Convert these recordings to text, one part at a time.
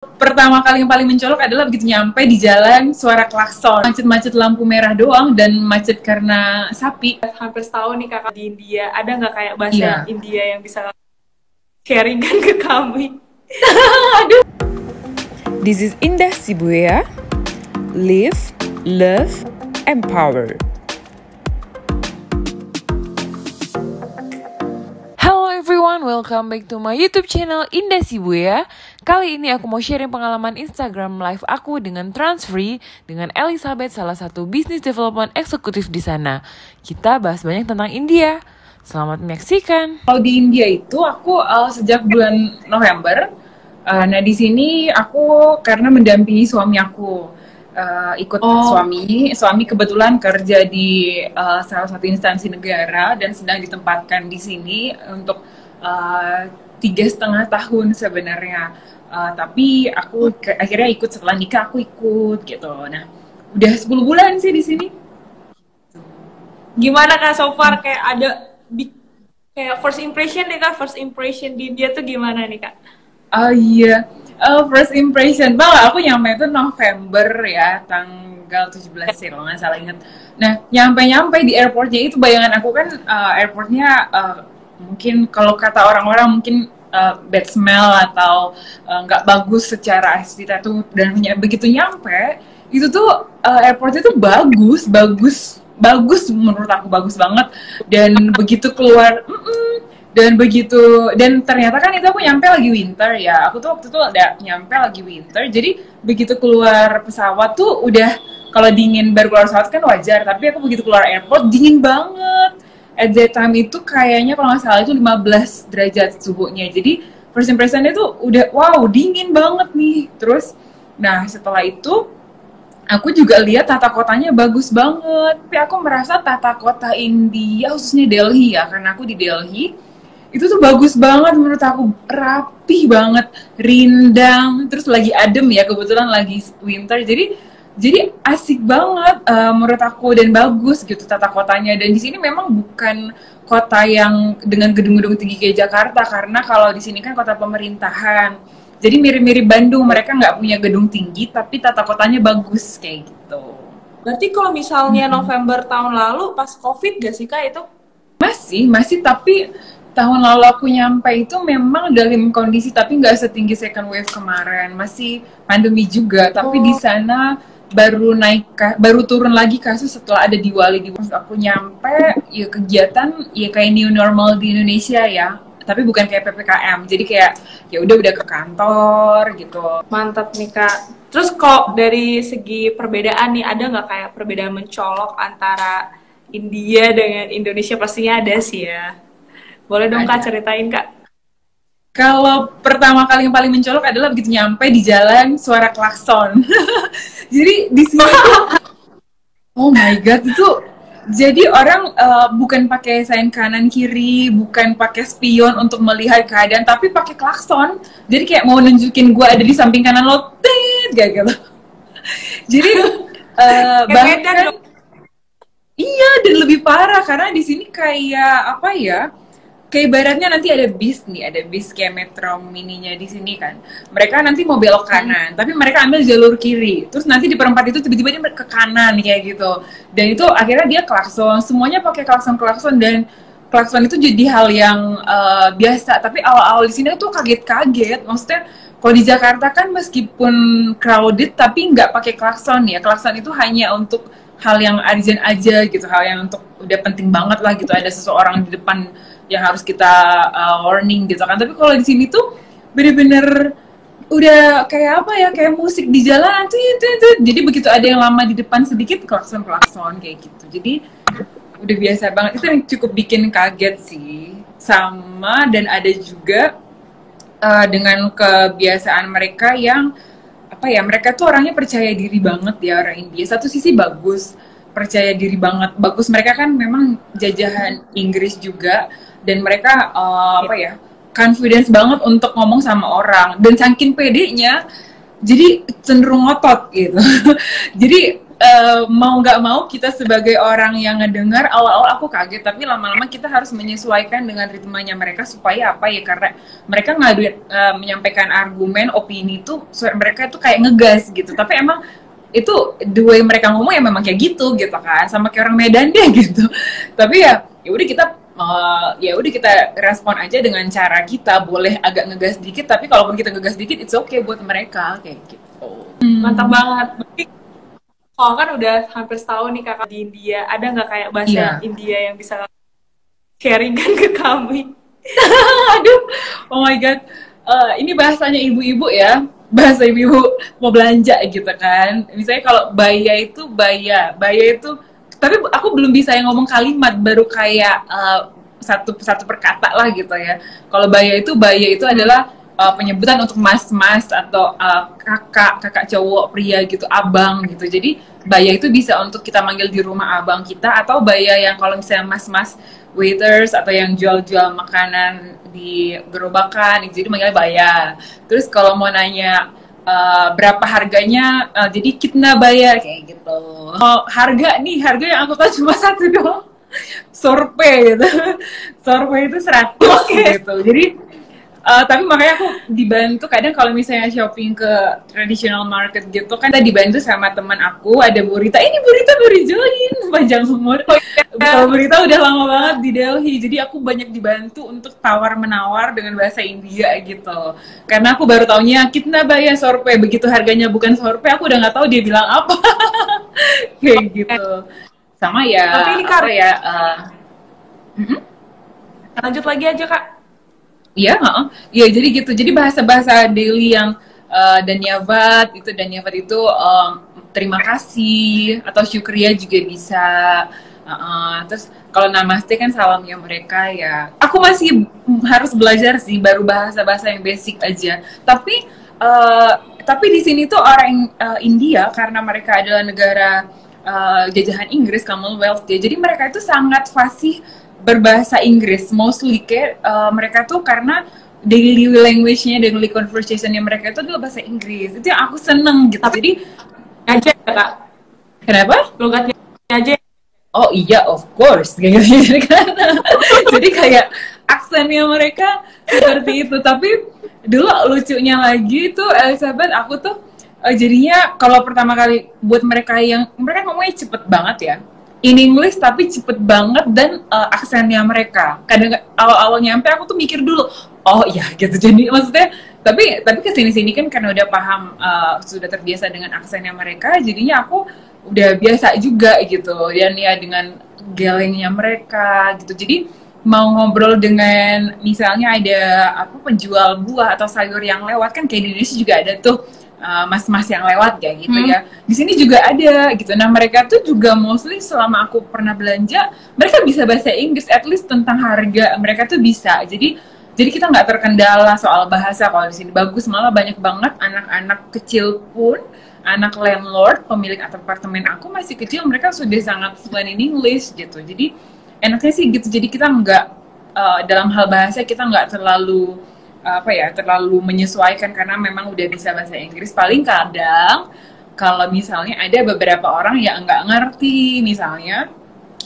Pertama kali yang paling mencolok adalah begitu nyampe di jalan suara klakson, macet-macet lampu merah doang dan macet karena sapi. Hampir setahun nih kakak di India, ada nggak kayak bahasa Iya. India yang bisa sharingkan ke kami? This is Indah Sibuya. Live, love, empower. Hello everyone, welcome back to my YouTube channel Indah Sibuya. Kali ini aku mau sharing pengalaman Instagram live aku dengan Transfree dengan Elizabeth, salah satu business development eksekutif di sana. Kita bahas banyak tentang India. Selamat menyaksikan. Kalau di India itu aku sejak bulan November. Nah di sini aku karena mendampingi suami aku, ikut suami kebetulan kerja di salah satu instansi negara dan sedang ditempatkan di sini untuk 3,5 tahun sebenarnya. Tapi aku akhirnya ikut setelah nikah, aku ikut gitu. Nah udah 10 bulan sih di sini. Gimana kak so far, kayak ada kayak first impression deh kak, first impression di India tuh gimana nih kak? Oh iya, first impression. Aku nyampe itu November ya, tanggal 17 sih kalau nggak salah inget. Nah, nyampe di airportnya itu bayangan aku kan airportnya mungkin kalau kata orang-orang mungkin bad smell atau nggak bagus secara arsitektur, dan begitu nyampe itu tuh airportnya tuh bagus menurut aku, bagus banget. Dan begitu keluar dan ternyata kan itu aku nyampe lagi winter ya, aku tuh waktu itu udah nyampe lagi winter, jadi begitu keluar pesawat tuh udah, kalau dingin baru keluar pesawat kan wajar, tapi aku begitu keluar airport dingin banget. At that time itu kayaknya kalau nggak salah itu 15 derajat suhunya, jadi first impressionnya tuh udah wow dingin banget nih. Terus nah setelah itu aku juga lihat tata kotanya bagus banget, tapi aku merasa tata kota India khususnya Delhi ya, karena aku di Delhi, itu tuh bagus banget menurut aku, rapih banget, rindang, terus lagi adem ya, kebetulan lagi winter, jadi asik banget menurut aku, dan bagus gitu tata kotanya. Dan di sini memang bukan kota yang dengan gedung-gedung tinggi kayak Jakarta, karena kalau di sini kan kota pemerintahan, jadi mirip-mirip Bandung, mereka nggak punya gedung tinggi tapi tata kotanya bagus kayak gitu. Berarti kalau misalnya November tahun lalu pas COVID gak sih kak itu? Masih, tapi tahun lalu aku nyampe itu memang dalam kondisi, tapi nggak setinggi second wave kemarin, masih pandemi juga, tapi di sana baru turun lagi kasus setelah ada Diwali. Aku nyampe ya kegiatan ya kayak new normal di Indonesia ya, tapi bukan kayak PPKM, jadi kayak ya udah ke kantor gitu. Mantap nih kak. Terus kok dari segi perbedaan nih, ada nggak kayak perbedaan mencolok antara India dengan Indonesia? Pastinya ada sih ya. Boleh dong kak ceritain kak? Kalau pertama kali yang paling mencolok adalah begitu nyampe di jalan suara klakson. Jadi di sini tuh, oh my god, itu jadi orang bukan pakai sein kanan kiri, bukan pakai spion untuk melihat keadaan, tapi pakai klakson. Jadi kayak mau nunjukin gue ada di samping kanan lo, tit, kayak gitu. Jadi bahkan iya, dan lebih parah karena di sini kayak apa ya? Kayak ibaratnya nanti ada bis kayak metro mininya di sini kan. Mereka nanti mau belok kanan, tapi mereka ambil jalur kiri. Terus nanti di perempat itu tiba-tiba dia ke kanan kayak gitu. Dan itu akhirnya dia klakson, semuanya pakai klakson, dan klakson itu jadi hal yang biasa. Tapi awal-awal di sini tuh kaget-kaget. Maksudnya kalau di Jakarta kan meskipun crowded tapi nggak pakai klakson ya. Klakson itu hanya untuk hal yang urgent aja gitu, hal yang untuk udah penting banget lah gitu, ada seseorang di depan yang harus kita warning gitu kan. Tapi kalau di sini tuh bener-bener udah kayak apa ya, kayak musik di jalan tuh. Jadi begitu ada yang lama di depan sedikit klakson kayak gitu. Jadi udah biasa banget. Itu yang cukup bikin kaget sih. Sama, dan ada juga dengan kebiasaan mereka yang apa ya, mereka tuh orangnya percaya diri banget ya, orang India. Satu sisi bagus, percaya diri banget, bagus. Mereka kan memang jajahan Inggris juga, dan mereka apa ya, confidence banget untuk ngomong sama orang, dan saking pedenya jadi cenderung ngotot gitu. Jadi mau nggak mau kita sebagai orang yang ngedengar, awal-awal aku kaget, tapi lama-lama kita harus menyesuaikan dengan ritmenya mereka supaya apa ya, karena mereka menyampaikan argumen, opini tuh mereka tuh kayak ngegas gitu, tapi emang itu the way mereka ngomong ya memang kayak gitu kan, sama kayak orang Medan deh gitu. Tapi ya udah kita respon aja dengan cara kita, boleh agak ngegas dikit, tapi kalaupun kita ngegas dikit it's okay buat mereka kayak gitu. Mantap banget. Oh kan udah hampir setahun nih kakak di India, ada nggak kayak bahasa India yang bisa sharingkan ke kami? Aduh, oh my god, ini bahasanya ibu-ibu ya, bahasa ibu-ibu mau belanja gitu kan. Misalnya kalau baya itu, tapi aku belum bisa yang ngomong kalimat, baru kayak satu perkata lah gitu ya. Kalau baya itu adalah penyebutan untuk mas-mas atau kakak cowok, pria gitu, abang gitu. Jadi baya itu bisa untuk kita manggil di rumah abang kita, atau baya yang kalau misalnya mas-mas waiters atau yang jual-jual makanan di gerobakan, jadi manggilnya baya. Terus kalau mau nanya berapa harganya, jadi kitna bayar kayak gitu. Harga yang aku tahu cuma satu doang, sorpe gitu. Sorpe itu 100 gitu. Jadi tapi makanya aku dibantu kadang kalau misalnya shopping ke traditional market gitu kan, kita dibantu sama teman aku, ada Burita. Ini Burita baru join, panjang umur. Kalau Burita udah lama banget di Delhi, jadi aku banyak dibantu untuk tawar-menawar dengan bahasa India gitu. Karena aku baru taunya kitna bayar sorpe, begitu harganya bukan sorpe, aku udah nggak tahu dia bilang apa. Kayak gitu. Sama ya. Tapi ini apa ya? Lanjut lagi aja kak. Iya, iya jadi gitu. Jadi bahasa-bahasa daily yang Danyavat itu terima kasih atau syukriya juga bisa. Terus kalau namaste kan salamnya mereka ya. Aku masih harus belajar sih, baru bahasa-bahasa yang basic aja. Tapi di sini tuh orang India, karena mereka adalah negara jajahan Inggris, Commonwealth ya. Jadi mereka itu sangat fasih berbahasa Inggris, mostly kayak mereka tuh karena daily language-nya, daily conversation-nya mereka itu adalah bahasa Inggris. Itu yang aku seneng gitu. Jadi aja ya kak. Kenapa? Logatnya aja. Oh iya, of course kayak gitu. Jadi kayak aksennya mereka seperti itu. Tapi dulu lucunya lagi tuh Elizabeth, aku tuh jadinya kalau pertama kali buat mereka ngomongnya cepet banget ya, in English tapi cepet banget, dan aksennya mereka kadang awal-awal nyampe aku tuh mikir dulu, oh iya gitu. Jadi maksudnya tapi kesini-sini kan karena udah paham, sudah terbiasa dengan aksennya mereka, jadinya aku udah biasa juga gitu. Dan ya dengan gelengnya mereka gitu, jadi mau ngobrol dengan misalnya ada penjual buah atau sayur yang lewat, kan kayak di Indonesia juga ada tuh mas-mas yang lewat kayak gitu ya. Di sini juga ada gitu. Nah mereka tuh juga mostly selama aku pernah belanja, mereka bisa bahasa Inggris, at least tentang harga mereka tuh bisa. Jadi kita nggak terkendala soal bahasa kalau di sini. Bagus, malah banyak banget anak-anak kecil pun, anak landlord, pemilik apartemen aku masih kecil, mereka sudah sangat fluent in English gitu. Jadi enaknya sih gitu. Jadi kita nggak dalam hal bahasa kita nggak terlalu menyesuaikan, karena memang udah bisa bahasa Inggris. Paling kadang kalau misalnya ada beberapa orang yang nggak ngerti, misalnya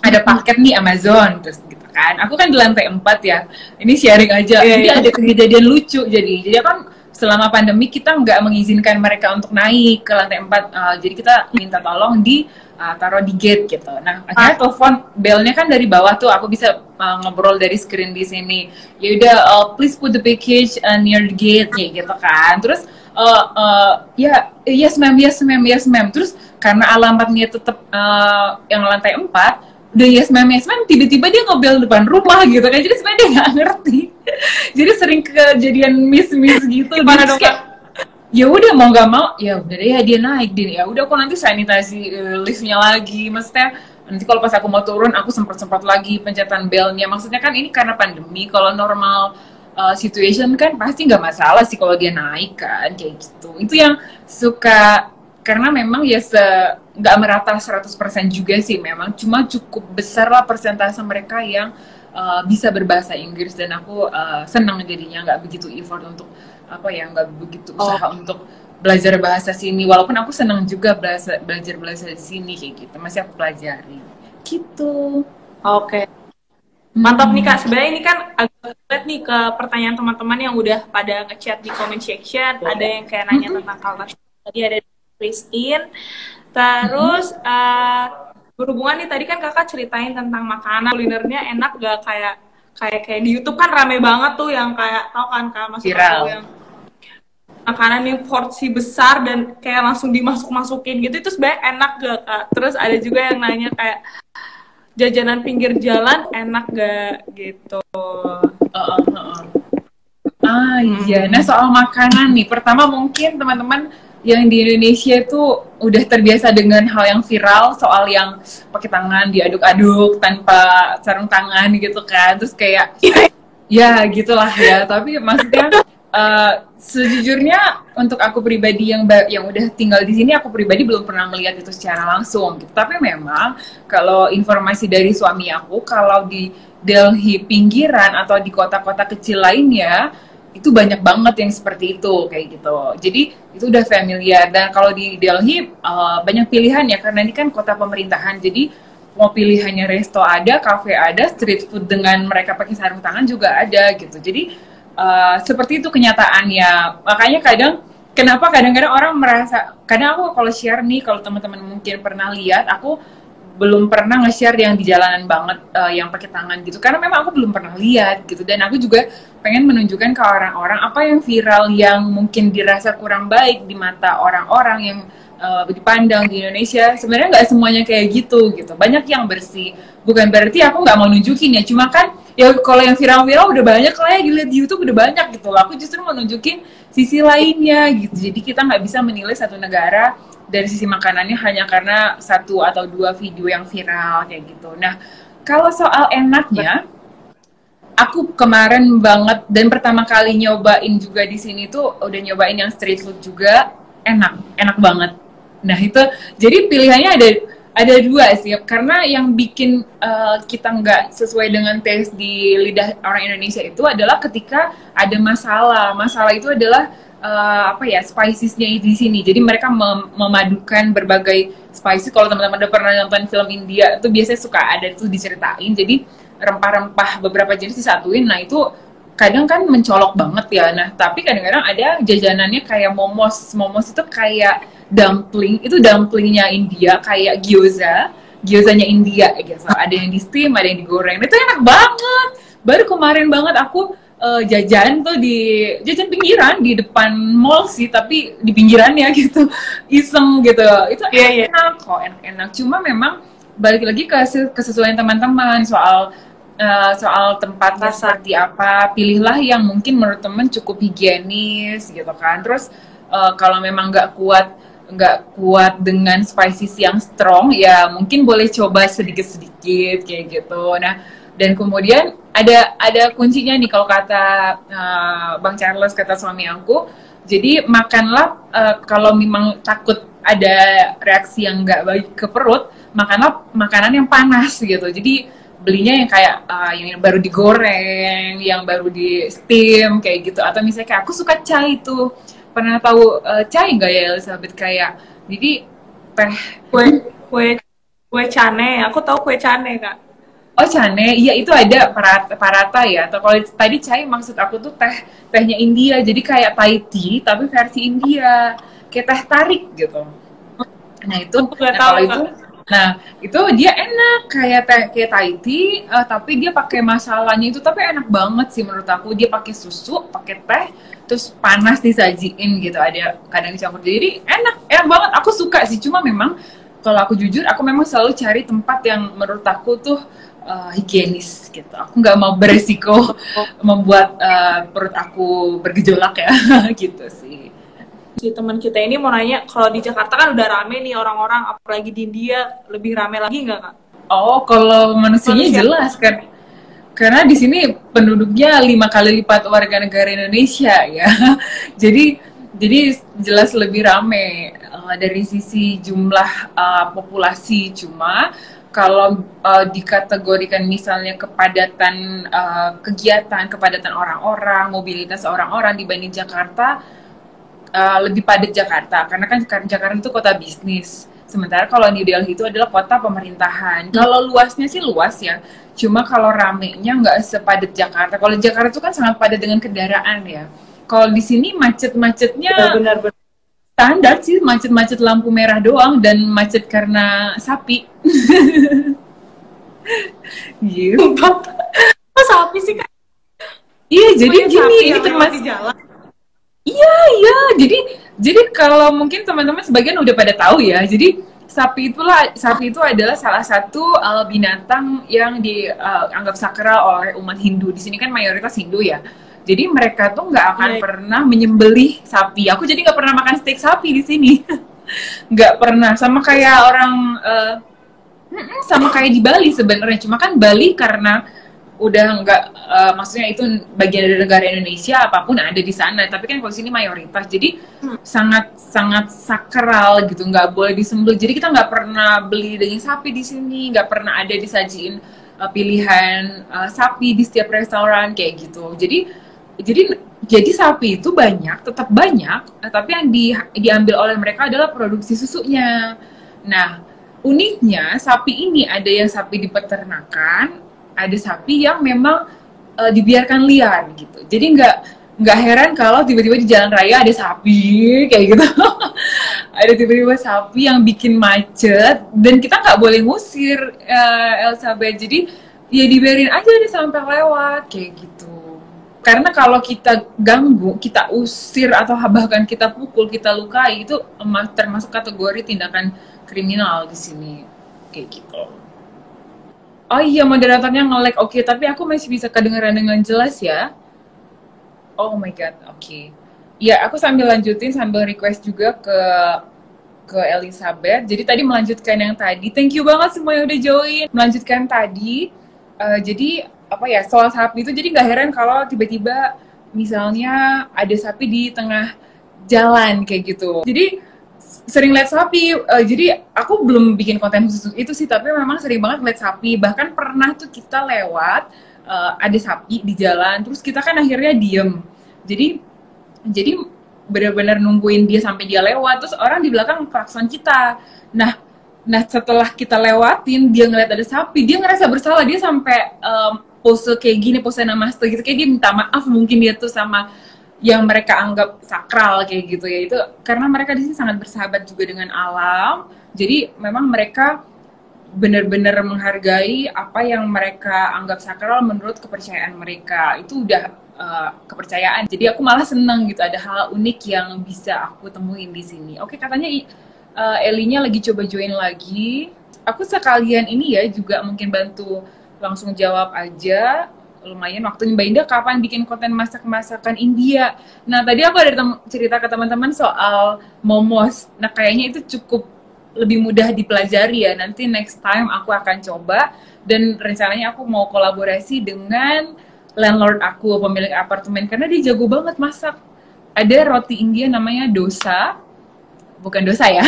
ada paket nih Amazon terus gitu kan, aku kan di lantai 4 ya, ini sharing aja. Jadi ada kejadian lucu. Jadi kan selama pandemi kita nggak mengizinkan mereka untuk naik ke lantai 4, jadi kita minta tolong taruh di gate gitu. Nah, akhirnya telepon, belnya kan dari bawah tuh, aku bisa ngobrol dari screen di sini. Ya udah, please put the package near the gate, ya gitu kan. Terus yes ma'am. Terus karena alamatnya tetap yang lantai 4, udah yes ma'am, tiba-tiba dia ngebel depan rumah gitu kan. Jadi sebenarnya dia nggak ngerti. Jadi sering kejadian miss gitu. Gimana dong kak? Ya udah, mau nggak mau ya udah deh, dia naik din. Ya udah, aku nanti sanitasi liftnya lagi. Maksudnya nanti kalau pas aku mau turun, aku semprot lagi pencetan belnya. Maksudnya kan ini karena pandemi. Kalau normal situation kan pasti nggak masalah sih kalau dia naik kan, kayak gitu. Itu yang suka, karena memang ya nggak merata 100% juga sih memang. Cuma cukup besar lah persentase mereka yang bisa berbahasa Inggris, dan aku senang jadinya, nggak begitu effort untuk nggak begitu usaha untuk belajar bahasa sini, walaupun aku senang juga belajar bahasa sini kayak gitu, masih aku pelajari gitu. Oke. Mantap nih Kak, sebenarnya ini kan agak relate nih ke pertanyaan teman-teman yang udah pada ngechat di comment section. Ada yang kayak nanya tentang culture shock. Tadi ada Christine. Terus berhubungan nih tadi kan Kakak ceritain tentang makanan kulinernya enak gak, kayak di YouTube kan rame banget tuh yang kayak tau kan Kak, maksud aku yang makanan yang porsi besar dan kayak langsung dimasukin gitu, itu sebenarnya enak gak Kak? Terus ada juga yang nanya kayak jajanan pinggir jalan enak gak gitu. Iya, nah soal makanan nih, pertama mungkin teman-teman yang di Indonesia itu udah terbiasa dengan hal yang viral soal yang pakai tangan diaduk-aduk tanpa sarung tangan gitu kan, terus kayak ya gitulah ya. Tapi maksudnya sejujurnya untuk aku pribadi yang udah tinggal di sini, aku pribadi belum pernah melihat itu secara langsung gitu. Tapi memang kalau informasi dari suami aku, kalau di Delhi pinggiran atau di kota-kota kecil lainnya itu banyak banget yang seperti itu kayak gitu. Jadi itu udah familiar. Dan kalau di Delhi banyak pilihan ya, karena ini kan kota pemerintahan. Jadi mau pilihannya resto ada, cafe ada, street food dengan mereka pakai sarung tangan juga ada gitu. Jadi seperti itu kenyataannya. Makanya kenapa kadang-kadang orang merasa, kadang aku kalau share nih, kalau teman-teman mungkin pernah lihat, aku belum pernah nge-share yang di jalanan banget, yang pakai tangan gitu, karena memang aku belum pernah lihat gitu. Dan aku juga pengen menunjukkan ke orang-orang apa yang viral yang mungkin dirasa kurang baik di mata orang-orang yang dipandang di Indonesia, sebenarnya nggak semuanya kayak gitu. Banyak yang bersih. Bukan berarti aku nggak mau nunjukin ya, cuma kan ya kalau yang viral-viral udah banyak lah ya, dilihat di YouTube udah banyak gitu. Aku justru mau nunjukin sisi lainnya gitu. Jadi kita nggak bisa menilai satu negara dari sisi makanannya hanya karena satu atau dua video yang viral kayak gitu. Nah, kalau soal enaknya, aku kemarin banget dan pertama kali nyobain juga di sini tuh udah nyobain yang street food juga, enak banget. Nah itu jadi pilihannya ada dua sih, karena yang bikin kita nggak sesuai dengan taste di lidah orang Indonesia itu adalah ketika ada masalah itu adalah spicesnya di sini. Jadi mereka memadukan berbagai spices. Kalau teman-teman udah pernah nonton film India itu biasanya suka ada tuh diceritain, jadi rempah-rempah beberapa jenis disatuin. Nah itu kadang kan mencolok banget ya. Nah tapi kadang-kadang ada jajanannya kayak momos itu kayak dumpling, itu dumplingnya India, kayak gyozanya India gitu. Ada yang di steam, ada yang digoreng. Itu enak banget. Baru kemarin banget aku jajan tuh di jajan pinggiran di depan mall sih, tapi di pinggirannya gitu, iseng gitu. Itu enak kok, enak. Cuma memang balik lagi ke kesesuaian teman-teman soal tempatnya seperti apa. Pilihlah yang mungkin menurut teman cukup higienis gitu kan. Terus kalau memang nggak kuat dengan spices yang strong, ya mungkin boleh coba sedikit-sedikit kayak gitu. Nah, dan kemudian ada kuncinya nih kalau kata Bang Charles, kata suami aku. Jadi makanlah kalau memang takut ada reaksi yang nggak baik ke perut, makanlah makanan yang panas gitu. Jadi belinya yang kayak yang baru digoreng, yang baru di steam kayak gitu. Atau misalnya kayak aku suka chai tuh. Pernah tahu chai nggak ya Elizabeth? Kayak jadi teh kue cane. Aku tahu kue cane Kak. Oh cane, iya itu ada parata ya. Atau kalau tadi chai maksud aku tuh tehnya India. Jadi kayak Thai tea tapi versi India, kayak teh tarik gitu. Nah itu, itu dia enak kayak Thai tea, tapi dia pakai masalahnya itu, tapi enak banget sih menurut aku. Dia pakai susu, pakai teh, terus panas disajiin gitu, ada kadang dicampur. Jadi enak banget. Aku suka sih. Cuma memang kalau aku jujur, aku memang selalu cari tempat yang menurut aku tuh higienis gitu. Aku nggak mau beresiko membuat perut aku bergejolak ya gitu sih. Si teman kita ini mau nanya, kalau di Jakarta kan udah rame nih orang-orang, apalagi di India lebih rame lagi nggak Kak? Oh, kalau manusianya jelas kan, karena di sini penduduknya 5 kali lipat warga negara Indonesia ya. jadi jelas lebih rame dari sisi jumlah populasi. Cuma kalau dikategorikan misalnya kepadatan kegiatan, kepadatan orang-orang, mobilitas orang-orang dibanding Jakarta, lebih padat Jakarta, karena kan Jakarta itu kota bisnis. Sementara kalau New Delhi itu adalah kota pemerintahan. Kalau luasnya sih luas ya, cuma kalau ramenya nggak sepadat Jakarta. Kalau Jakarta itu kan sangat padat dengan kendaraan ya. Kalau di sini macet-macetnya Benar-benar. standar sih, macet-macet lampu merah doang dan macet karena sapi. Gitu. Kok sapi sih Kak? Iya, jadi Pokoknya gini, sapi ini yang lewat termasuk. di jalan. Iya, iya. Jadi kalau mungkin teman-teman sebagian udah pada tahu ya. Jadi sapi itu adalah salah satu binatang yang dianggap sakral oleh umat Hindu. Di sini kan mayoritas Hindu ya. Jadi mereka tuh nggak akan Iya. pernah menyembelih sapi. Aku jadi nggak pernah makan steak sapi di sini. Nggak pernah. Sama kayak orang sama kayak di Bali sebenarnya. Cuma kan Bali karena udah nggak maksudnya itu bagian dari negara Indonesia, apapun ada di sana, tapi kan kalau sini mayoritas, jadi sangat sangat sakral gitu, nggak boleh disembelih. Jadi kita nggak pernah beli daging sapi di sini, nggak pernah ada disajiin pilihan sapi di setiap restoran kayak gitu. Jadi sapi itu banyak, tetap banyak, tapi yang diambil oleh mereka adalah produksi susunya. Nah, uniknya sapi ini ada yang sapi di peternakan, ada sapi yang memang dibiarkan liar gitu. Jadi nggak heran kalau tiba-tiba di jalan raya ada sapi kayak gitu. Ada tiba-tiba sapi yang bikin macet dan kita nggak boleh ngusir Elizabeth. Jadi ya dibiarin aja dia sampai lewat kayak gitu. Karena kalau kita ganggu, kita usir atau bahkan kita pukul, kita lukai, itu termasuk kategori tindakan kriminal di sini kayak gitu. Oh iya, moderatornya nge-lag. Oke, tapi aku masih bisa kedengeran dengan jelas ya. Oh my god, oke. Ya, aku sambil lanjutin, sambil request juga ke Elizabeth. Jadi tadi melanjutkan yang tadi. Thank you banget semua yang udah join. Melanjutkan tadi. Jadi apa ya, soal sapi itu jadi nggak heran kalau tiba-tiba misalnya ada sapi di tengah jalan kayak gitu. Jadi sering lihat sapi, jadi aku belum bikin konten khusus itu sih, tapi memang sering banget lihat sapi. Bahkan pernah tuh kita lewat, ada sapi di jalan, terus kita kan akhirnya diem. Jadi benar-benar nungguin dia sampai dia lewat, terus orang di belakang klakson kita. Nah setelah kita lewatin, dia ngeliat ada sapi, dia ngerasa bersalah, dia sampai pose kayak gini, pose namaste gitu, kayak dia minta maaf mungkin dia tuh sama yang mereka anggap sakral kayak gitu ya. Itu karena mereka di sini sangat bersahabat juga dengan alam. Jadi memang mereka benar-benar menghargai apa yang mereka anggap sakral menurut kepercayaan mereka. Itu udah kepercayaan. Jadi aku malah seneng gitu, ada hal unik yang bisa aku temuin di sini. Oke, katanya Elinya lagi coba join lagi. Aku sekalian ini ya juga mungkin bantu langsung jawab aja. Lumayan waktunya. Mbak Indah kapan bikin konten masak-masakan India? Nah, tadi aku ada cerita ke teman-teman soal momos. Nah, kayaknya itu cukup lebih mudah dipelajari ya. Nanti next time aku akan coba. Dan rencananya aku mau kolaborasi dengan landlord aku, pemilik apartemen. Karena dia jago banget masak. Ada roti India namanya dosa. Bukan dosa ya.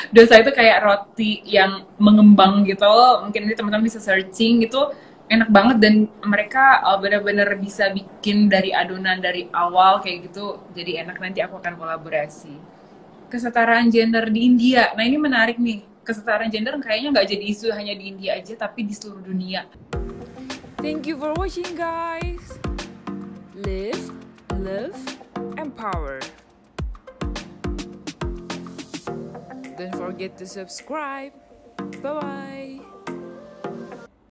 Dosa itu kayak roti yang mengembang gitu. Mungkin nanti teman-teman bisa searching gitu. Enak banget dan mereka benar-benar bisa bikin dari adonan dari awal kayak gitu, jadi enak. Nanti aku akan kolaborasi. Kesetaraan gender di India, nah ini menarik nih. Kesetaraan gender kayaknya nggak jadi isu hanya di India aja, tapi di seluruh dunia. Thank you for watching, guys. Live, love, empower. Don't forget to subscribe. Bye-bye.